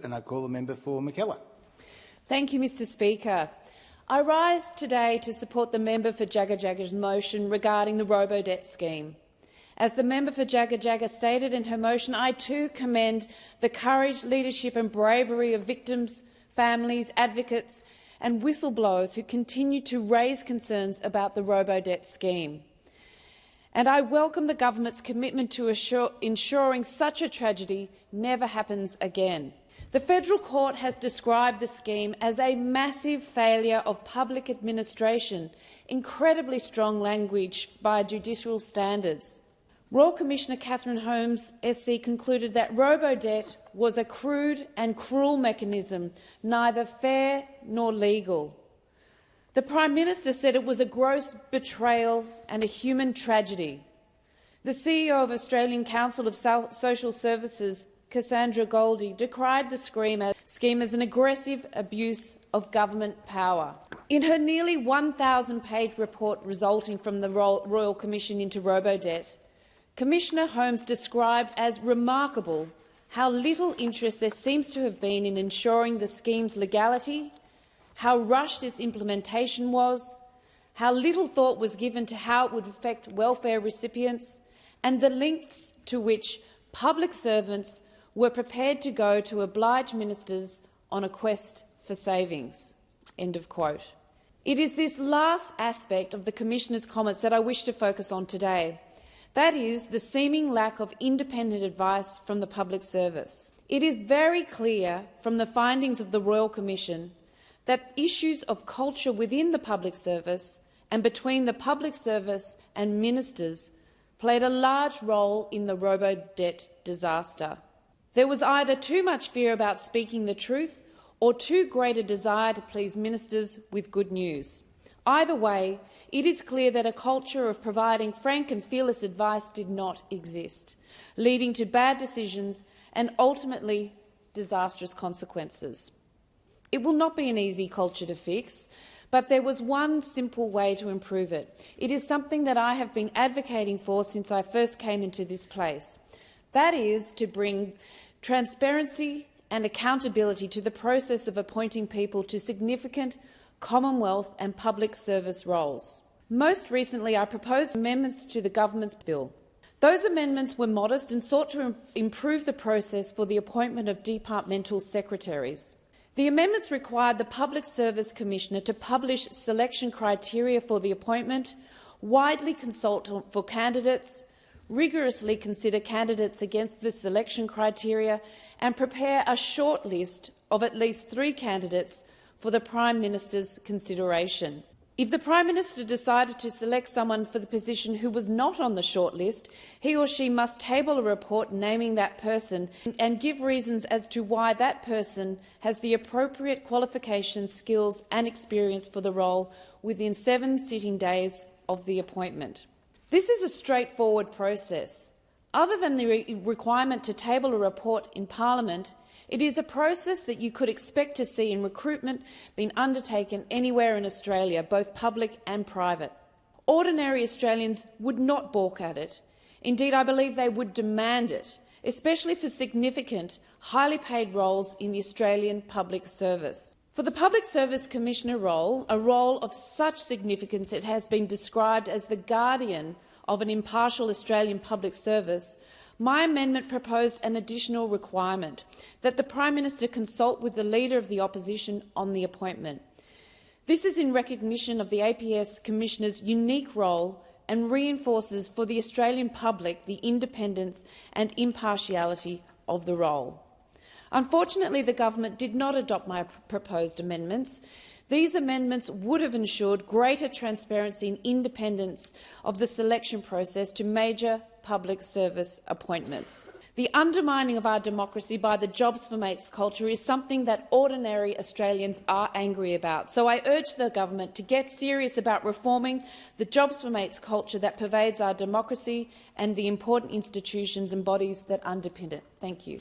And I call the member for Mackellar. Thank you, Mr Speaker. I rise today to support the member for Jagga-Jagga's motion regarding the Robodebt scheme. As the member for Jagga-Jagga stated in her motion, I too commend the courage, leadership and bravery of victims, families, advocates and whistleblowers who continue to raise concerns about the Robodebt scheme. And I welcome the government's commitment to ensuring such a tragedy never happens again. The federal court has described the scheme as a massive failure of public administration, incredibly strong language by judicial standards. Royal Commissioner Catherine Holmes SC concluded that Robodebt was a crude and cruel mechanism, neither fair nor legal. The Prime Minister said it was a gross betrayal and a human tragedy. The CEO of Australian Council of Social Services, Cassandra Goldie, decried the scheme as an aggressive abuse of government power. In her nearly 1,000-page report resulting from the Royal Commission into Robodebt, Commissioner Holmes described as remarkable how little interest there seems to have been in ensuring the scheme's legality, how rushed its implementation was, how little thought was given to how it would affect welfare recipients, and the lengths to which public servants were prepared to go to oblige ministers on a quest for savings." End of quote. It is this last aspect of the Commissioner's comments that I wish to focus on today. That is the seeming lack of independent advice from the public service. It is very clear from the findings of the Royal Commission that issues of culture within the public service and between the public service and ministers played a large role in the Robodebt disaster. There was either too much fear about speaking the truth or too great a desire to please ministers with good news. Either way, it is clear that a culture of providing frank and fearless advice did not exist, leading to bad decisions and ultimately disastrous consequences. It will not be an easy culture to fix, but there was one simple way to improve it. It is something that I have been advocating for since I first came into this place. That is to bring transparency and accountability to the process of appointing people to significant Commonwealth and public service roles. Most recently, I proposed amendments to the government's bill. Those amendments were modest and sought to improve the process for the appointment of departmental secretaries. The amendments required the Public Service Commissioner to publish selection criteria for the appointment, widely consult for candidates, rigorously consider candidates against the selection criteria and prepare a short list of at least 3 candidates for the Prime Minister's consideration. If the Prime Minister decided to select someone for the position who was not on the short list, he or she must table a report naming that person and give reasons as to why that person has the appropriate qualifications, skills and experience for the role within 7 sitting days of the appointment. This is a straightforward process. Other than the requirement to table a report in Parliament, it is a process that you could expect to see in recruitment being undertaken anywhere in Australia, both public and private. Ordinary Australians would not balk at it. Indeed, I believe they would demand it, especially for significant, highly paid roles in the Australian public service. For the Public Service Commissioner role, a role of such significance it has been described as the guardian of an impartial Australian public service, my amendment proposed an additional requirement that the Prime Minister consult with the Leader of the Opposition on the appointment. This is in recognition of the APS Commissioner's unique role and reinforces for the Australian public the independence and impartiality of the role. Unfortunately, the government did not adopt my proposed amendments. These amendments would have ensured greater transparency and independence of the selection process to major public service appointments. The undermining of our democracy by the Jobs for Mates culture is something that ordinary Australians are angry about. So I urge the government to get serious about reforming the Jobs for Mates culture that pervades our democracy and the important institutions and bodies that underpin it. Thank you.